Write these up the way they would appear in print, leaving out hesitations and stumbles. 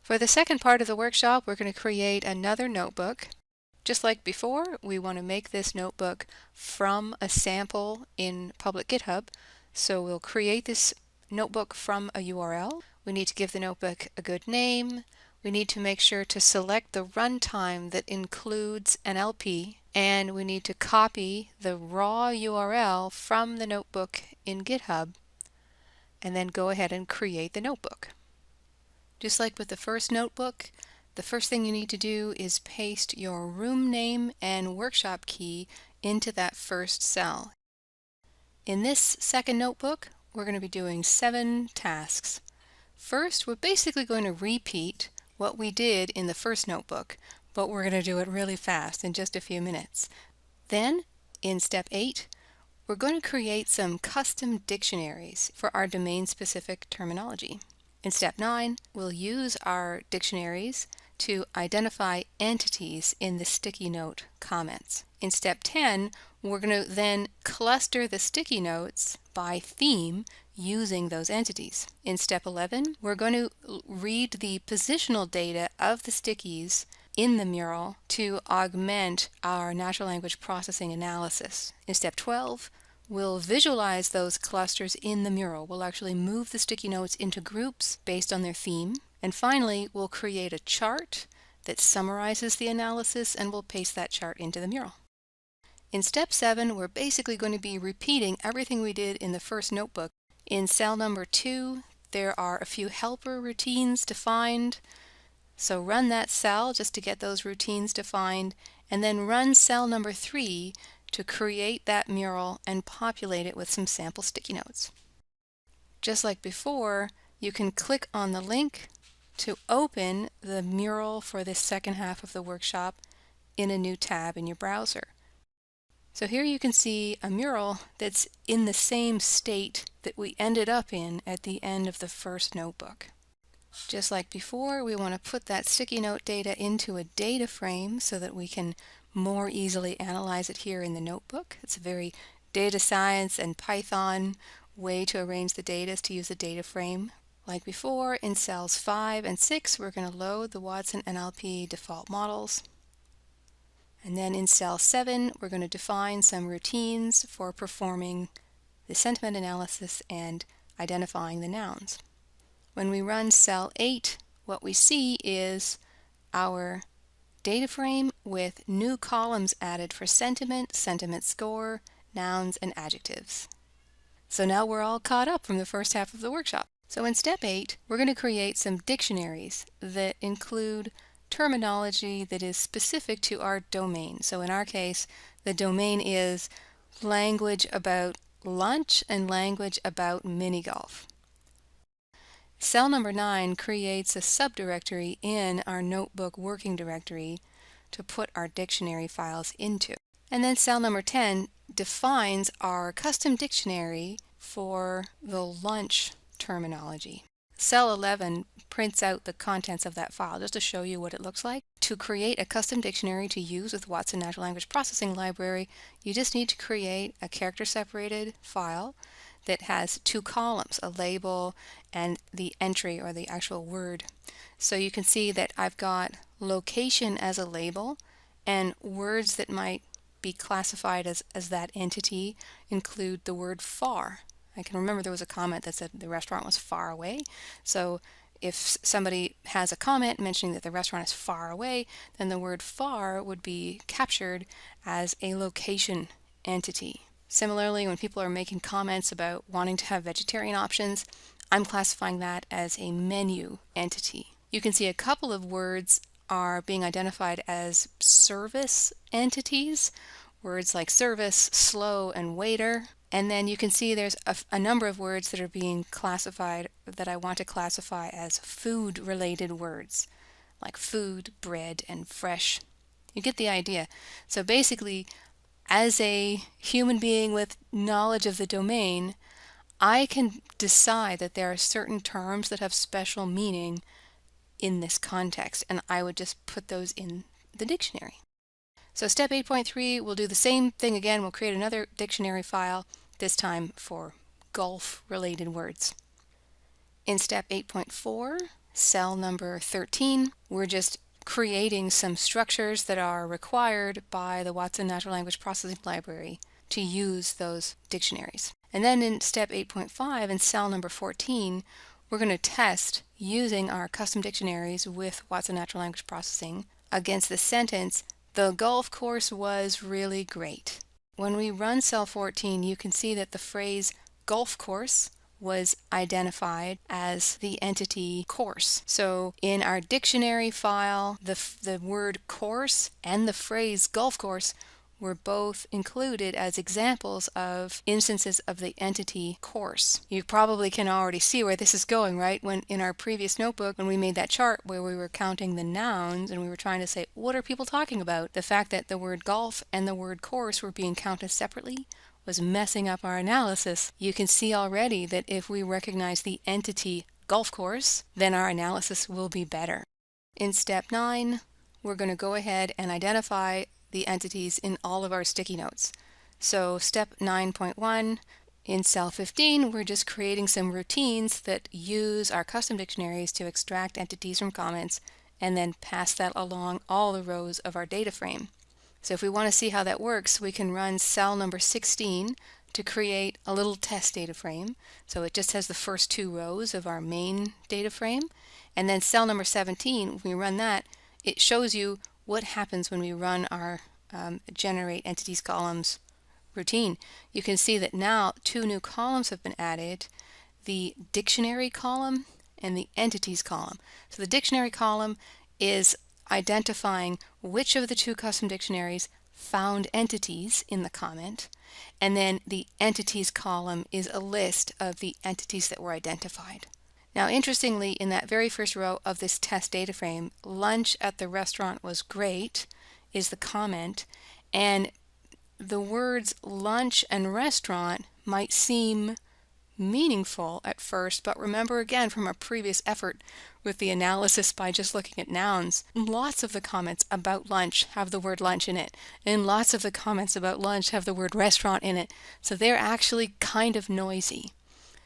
For the second part of the workshop, we're going to create another notebook. Just like before, we want to make this notebook from a sample in public GitHub. So we'll create this notebook from a URL. We need to give the notebook a good name. We need to make sure to select the runtime that includes NLP, and we need to copy the raw URL from the notebook in GitHub, and then go ahead and create the notebook. Just like with the first notebook, the first thing you need to do is paste your room name and workshop key into that first cell. In this second notebook, we're going to be doing 7 tasks. First, we're basically going to repeat what we did in the first notebook, but we're going to do it really fast in just a few minutes. Then, in step 8, we're going to create some custom dictionaries for our domain-specific terminology. In step 9, we'll use our dictionaries to identify entities in the sticky note comments. In step 10, we're going to then cluster the sticky notes by theme using those entities. In step 11, we're going to read the positional data of the stickies in the mural to augment our natural language processing analysis. In step 12, we'll visualize those clusters in the mural. We'll actually move the sticky notes into groups based on their theme. And finally, we'll create a chart that summarizes the analysis, and we'll paste that chart into the mural. In step 7, we're basically going to be repeating everything we did in the first notebook. In cell number 2, there are a few helper routines defined. So run that cell just to get those routines defined, and then run cell number 3 to create that mural and populate it with some sample sticky notes. Just like before, you can click on the link to open the mural for this second half of the workshop in a new tab in your browser. So here you can see a mural that's in the same state that we ended up in at the end of the first notebook. Just like before, we want to put that sticky note data into a data frame so that we can more easily analyze it here in the notebook. It's a very data science and Python way to arrange the data is to use a data frame. Like before, in cells 5 and 6, we're going to load the Watson NLP default models. And then in cell 7, we're going to define some routines for performing the sentiment analysis and identifying the nouns. When we run cell 8, what we see is our data frame with new columns added for sentiment, sentiment score, nouns, and adjectives. So now we're all caught up from the first half of the workshop. So in step 8, we're going to create some dictionaries that include terminology that is specific to our domain. So in our case, the domain is language about lunch and language about mini golf. Cell number 9 creates a subdirectory in our notebook working directory to put our dictionary files into. And then cell number 10 defines our custom dictionary for the lunch terminology. Cell 11 prints out the contents of that file just to show you what it looks like. To create a custom dictionary to use with Watson Natural Language Processing Library, you just need to create a character-separated file that has 2 columns, a label and the entry or the actual word. So you can see that I've got location as a label, and words that might be classified as that entity include the word far. I can remember there was a comment that said the restaurant was far away. So if somebody has a comment mentioning that the restaurant is far away, then the word far would be captured as a location entity. Similarly, when people are making comments about wanting to have vegetarian options, I'm classifying that as a menu entity. You can see a couple of words are being identified as service entities, words like service, slow, and waiter. And then you can see there's a number of words that are being classified that I want to classify as food-related words, like food, bread, and fresh. You get the idea. So basically, as a human being with knowledge of the domain, I can decide that there are certain terms that have special meaning in this context, and I would just put those in the dictionary. So step 8.3, we'll do the same thing again. We'll create another dictionary file, this time for golf-related words. In step 8.4, cell number 13, we're just creating some structures that are required by the Watson Natural Language Processing Library to use those dictionaries. And then in step 8.5, in cell number 14, we're going to test using our custom dictionaries with Watson Natural Language Processing against the sentence, "The golf course was really great." When we run cell 14, you can see that the phrase golf course was identified as the entity course. So in our dictionary file, the word course and the phrase golf course were both included as examples of instances of the entity course. You probably can already see where this is going, right? When in our previous notebook, when we made that chart where we were counting the nouns and we were trying to say, what are people talking about? The fact that the word golf and the word course were being counted separately was messing up our analysis. You can see already that if we recognize the entity golf course, then our analysis will be better. In step 9, we're going to go ahead and identify the entities in all of our sticky notes. So step 9.1, in cell 15, we're just creating some routines that use our custom dictionaries to extract entities from comments and then pass that along all the rows of our data frame. So if we want to see how that works, we can run cell number 16 to create a little test data frame. So it just has the first 2 rows of our main data frame. And then cell number 17, when we run that, it shows you what happens when we run our generate entities columns routine. You can see that now 2 new columns have been added, the dictionary column and the entities column. So the dictionary column is identifying which of the 2 custom dictionaries found entities in the comment, and then the entities column is a list of the entities that were identified. Now, interestingly, in that very first row of this test data frame, lunch at the restaurant was great is the comment, and the words lunch and restaurant might seem meaningful at first, but remember again from our previous effort with the analysis by just looking at nouns, lots of the comments about lunch have the word lunch in it, and lots of the comments about lunch have the word restaurant in it, so they're actually kind of noisy.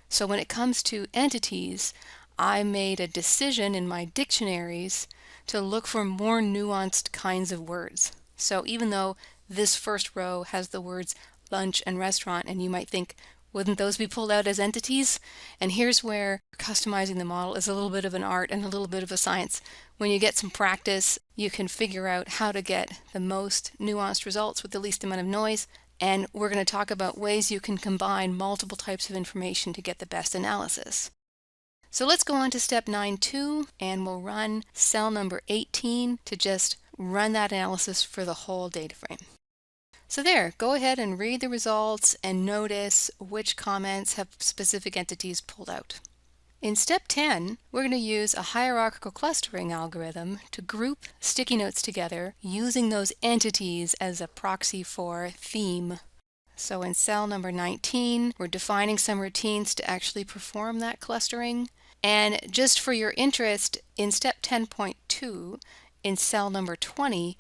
So when it comes to entities, I made a decision in my dictionaries to look for more nuanced kinds of words. So even though this first row has the words lunch and restaurant, and you might think, wouldn't those be pulled out as entities? And here's where customizing the model is a little bit of an art and a little bit of a science. When you get some practice, you can figure out how to get the most nuanced results with the least amount of noise. And we're going to talk about ways you can combine multiple types of information to get the best analysis. So let's go on to step 9.2, and we'll run cell number 18 to just run that analysis for the whole data frame. So there, go ahead and read the results and notice which comments have specific entities pulled out. In step 10, we're going to use a hierarchical clustering algorithm to group sticky notes together using those entities as a proxy for theme. So in cell number 19, we're defining some routines to actually perform that clustering. And just for your interest, in step 10.2, in cell number 20,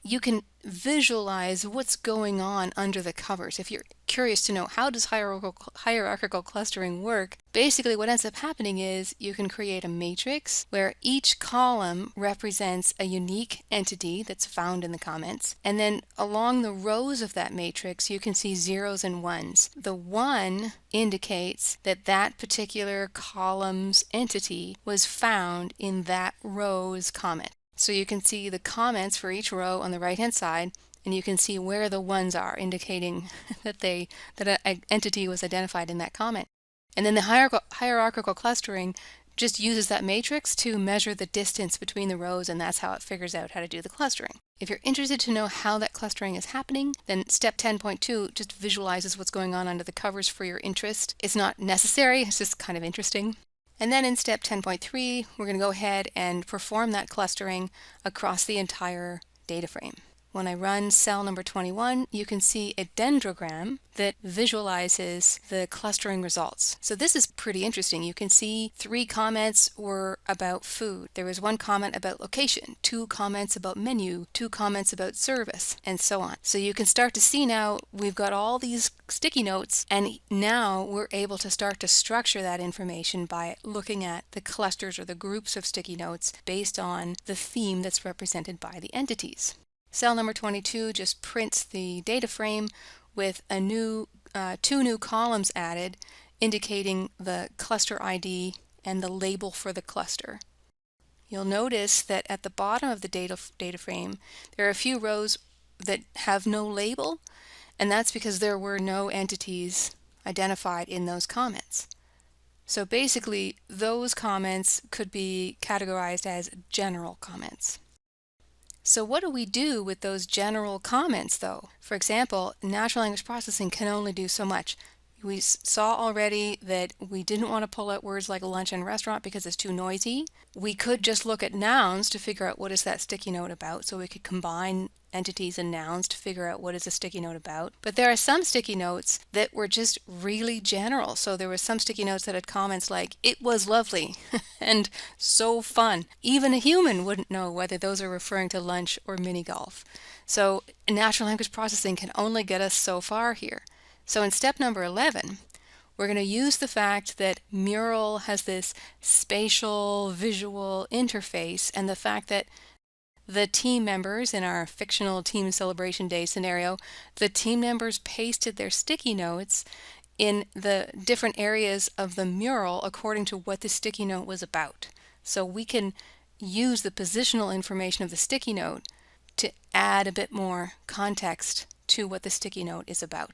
you can visualize what's going on under the covers. If you're curious to know how does hierarchical clustering work, basically what ends up happening is you can create a matrix where each column represents a unique entity that's found in the comments, and then along the rows of that matrix you can see zeros and ones. The 1 indicates that that particular column's entity was found in that row's comment. So you can see the comments for each row on the right hand side, and you can see where the ones are, indicating that an entity was identified in that comment. And then the hierarchical clustering just uses that matrix to measure the distance between the rows, and that's how it figures out how to do the clustering. If you're interested to know how that clustering is happening, then step 10.2 just visualizes what's going on under the covers for your interest. It's not necessary, it's just kind of interesting. And then in step 10.3, we're going to go ahead and perform that clustering across the entire data frame. When I run cell number 21, you can see a dendrogram that visualizes the clustering results. So this is pretty interesting. You can see 3 comments were about food. There was 1 comment about location, 2 comments about menu, 2 comments about service, and so on. So you can start to see now we've got all these sticky notes, and now we're able to start to structure that information by looking at the clusters or the groups of sticky notes based on the theme that's represented by the entities. Cell number 22 just prints the data frame with a new 2 new columns added indicating the cluster ID and the label for the cluster. You'll notice that at the bottom of the data frame there are a few rows that have no label, and that's because there were no entities identified in those comments. So basically those comments could be categorized as general comments. So what do we do with those general comments though? For example, natural language processing can only do so much. We saw already that we didn't want to pull out words like lunch and restaurant because it's too noisy. We could just look at nouns to figure out what is that sticky note about, so we could combine entities and nouns to figure out what is a sticky note about. But there are some sticky notes that were just really general. So there were some sticky notes that had comments like, "It was lovely," and "so fun." Even a human wouldn't know whether those are referring to lunch or mini golf. So natural language processing can only get us so far here. So in step number 11, we're going to use the fact that MURAL has this spatial visual interface and the fact that the team members in our fictional team celebration day scenario, the team members pasted their sticky notes in the different areas of the mural according to what the sticky note was about. So we can use the positional information of the sticky note to add a bit more context to what the sticky note is about.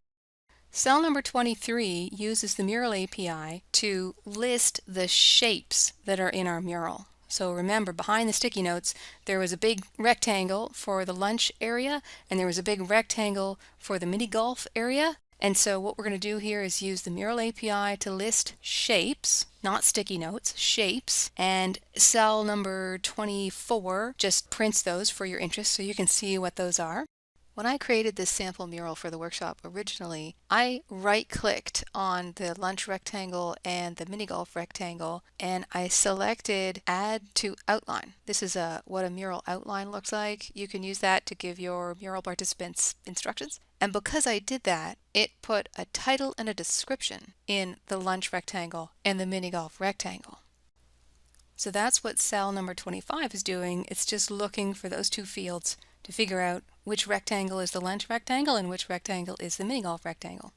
Cell number 23 uses the MURAL API to list the shapes that are in our mural. So remember, behind the sticky notes, there was a big rectangle for the lunch area, and there was a big rectangle for the mini golf area. And so what we're going to do here is use the MURAL API to list shapes, not sticky notes, shapes. And cell number 24 just prints those for your interest so you can see what those are. When I created this sample mural for the workshop originally, I right-clicked on the lunch rectangle and the mini golf rectangle, and I selected Add to Outline. This is what a mural outline looks like. You can use that to give your mural participants instructions. And because I did that, it put a title and a description in the lunch rectangle and the mini golf rectangle. So that's what cell number 25 is doing. It's just looking for those 2 fields to figure out which rectangle is the lunch rectangle and which rectangle is the mini golf rectangle.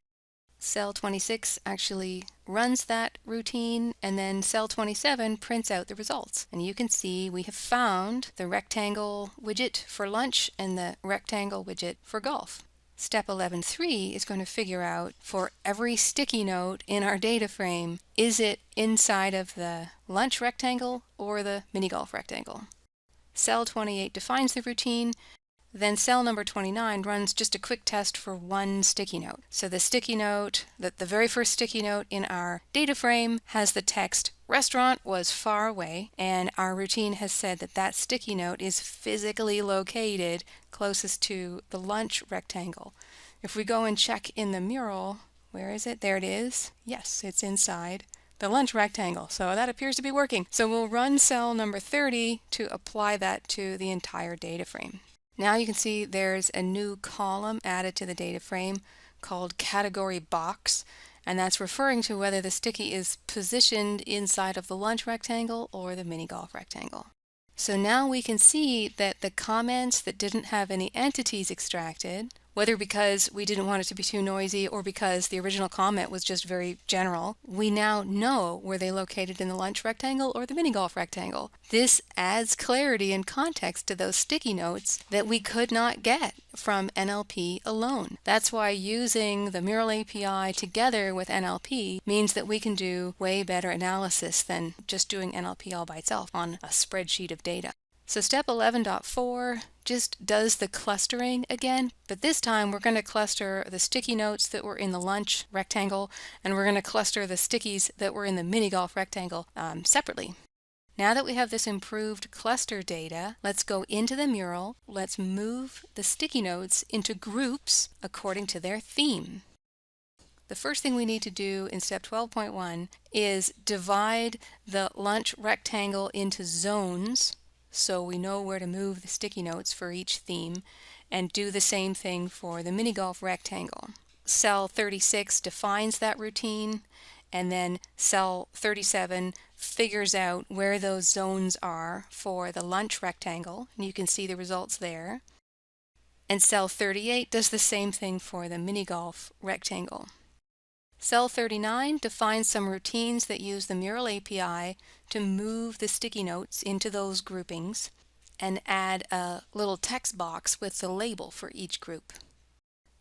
Cell 26 actually runs that routine, and then cell 27 prints out the results. And you can see we have found the rectangle widget for lunch and the rectangle widget for golf. Step 11.3 is going to figure out for every sticky note in our data frame, is it inside of the lunch rectangle or the mini golf rectangle? Cell 28 defines the routine. Then cell number 29 runs just a quick test for 1 sticky note. So the sticky note, the very first sticky note in our data frame has the text "Restaurant was far away," and our routine has said that that sticky note is physically located closest to the lunch rectangle. If we go and check in the mural, where is it? There it is. Yes, it's inside the lunch rectangle. So that appears to be working. So we'll run cell number 30 to apply that to the entire data frame. Now you can see there's a new column added to the data frame called category box, and that's referring to whether the sticky is positioned inside of the lunch rectangle or the mini golf rectangle. So now we can see that the comments that didn't have any entities extracted, whether because we didn't want it to be too noisy or because the original comment was just very general, we now know were they located in the lunch rectangle or the mini golf rectangle. This adds clarity and context to those sticky notes that we could not get from NLP alone. That's why using the MURAL API together with NLP means that we can do way better analysis than just doing NLP all by itself on a spreadsheet of data. So step 11.4 just does the clustering again, but this time we're going to cluster the sticky notes that were in the lunch rectangle, and we're going to cluster the stickies that were in the mini golf rectangle separately. Now that we have this improved cluster data, let's go into the mural. Let's move the sticky notes into groups according to their theme. The first thing we need to do in step 12.1 is divide the lunch rectangle into zones so we know where to move the sticky notes for each theme, and do the same thing for the mini golf rectangle. Cell 36 defines that routine, and then cell 37 figures out where those zones are for the lunch rectangle, and you can see the results there. And cell 38 does the same thing for the mini golf rectangle. Cell 39 defines some routines that use the MURAL API to move the sticky notes into those groupings and add a little text box with the label for each group.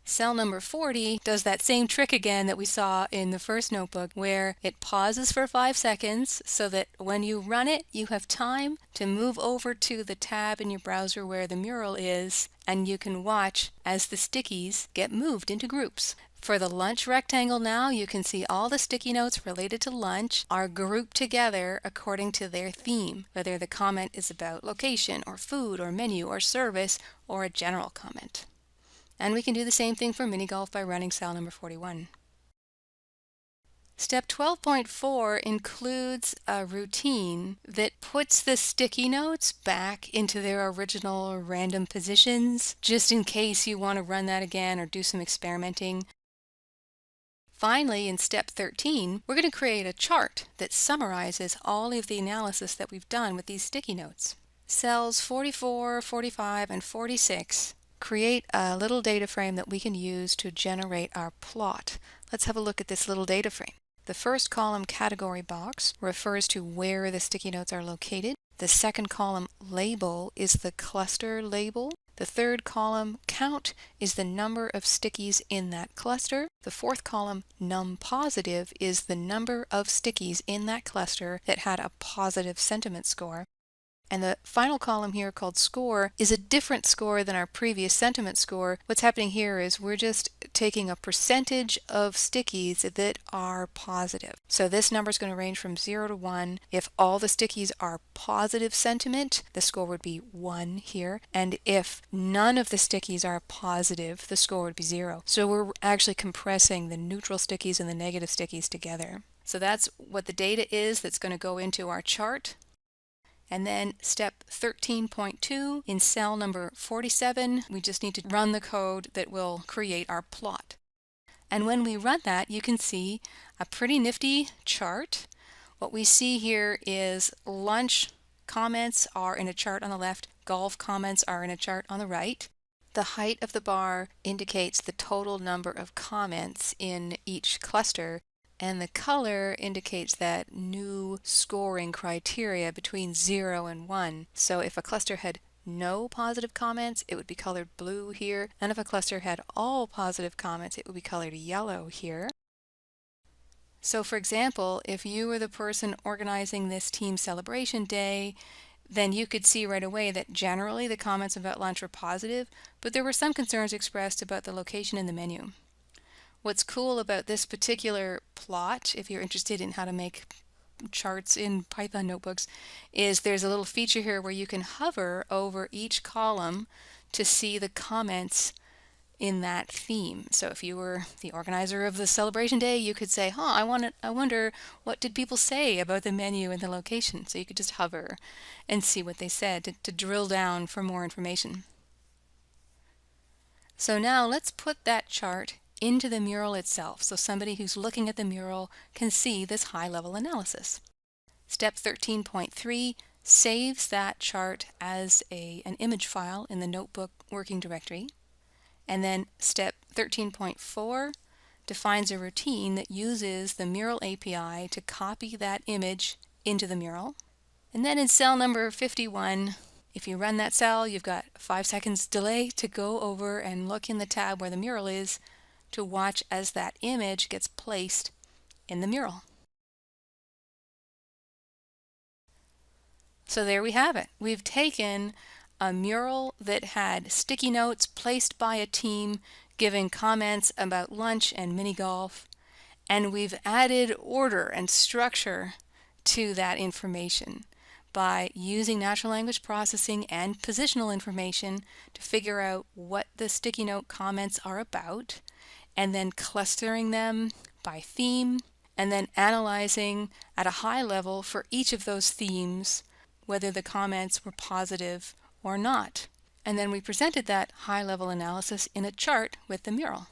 Cell number 40 does that same trick again that we saw in the first notebook, where it pauses for 5 seconds so that when you run it, you have time to move over to the tab in your browser where the mural is, and you can watch as the stickies get moved into groups. For the lunch rectangle now, you can see all the sticky notes related to lunch are grouped together according to their theme, whether the comment is about location or food or menu or service or a general comment. And we can do the same thing for mini golf by running cell number 41. Step 12.4 includes a routine that puts the sticky notes back into their original random positions, just in case you want to run that again or do some experimenting. Finally, in step 13, we're going to create a chart that summarizes all of the analysis that we've done with these sticky notes. Cells 44, 45, and 46 create a little data frame that we can use to generate our plot. Let's have a look at this little data frame. The first column, category box, refers to where the sticky notes are located. The second column, label, is the cluster label. The third column, count, is the number of stickies in that cluster. The fourth column, num positive, is the number of stickies in that cluster that had a positive sentiment score. And the final column here, called score, is a different score than our previous sentiment score. What's happening here is we're just taking a percentage of stickies that are positive. So this number is going to range from 0 to 1. If all the stickies are positive sentiment, the score would be 1 here. And if none of the stickies are positive, the score would be 0. So we're actually compressing the neutral stickies and the negative stickies together. So that's what the data is that's going to go into our chart. And then step 13.2, in cell number 47, we just need to run the code that will create our plot. And when we run that, you can see a pretty nifty chart. What we see here is lunch comments are in a chart on the left, golf comments are in a chart on the right. The height of the bar indicates the total number of comments in each cluster, and the color indicates that new scoring criteria between 0 and 1. So if a cluster had no positive comments, it would be colored blue here, and if a cluster had all positive comments, it would be colored yellow here. So for example, if you were the person organizing this team celebration day, then you could see right away that generally the comments about lunch were positive, but there were some concerns expressed about the location in the menu. What's cool about this particular plot, if you're interested in how to make charts in Python notebooks, is there's a little feature here where you can hover over each column to see the comments in that theme. So if you were the organizer of the celebration day, you could say, I wonder what did people say about the menu and the location. So you could just hover and see what they said to drill down for more information. So now let's put that chart into the mural itself, so somebody who's looking at the mural can see this high-level analysis. Step 13.3 saves that chart as an image file in the notebook working directory. And then step 13.4 defines a routine that uses the MURAL API to copy that image into the mural. And then in cell number 51, if you run that cell, you've got 5 seconds delay to go over and look in the tab where the mural is to watch as that image gets placed in the mural. So there we have it. We've taken a mural that had sticky notes placed by a team giving comments about lunch and mini golf, and we've added order and structure to that information by using natural language processing and positional information to figure out what the sticky note comments are about, and then clustering them by theme, and then analyzing at a high level for each of those themes whether the comments were positive or not. And then we presented that high-level analysis in a chart with the mural.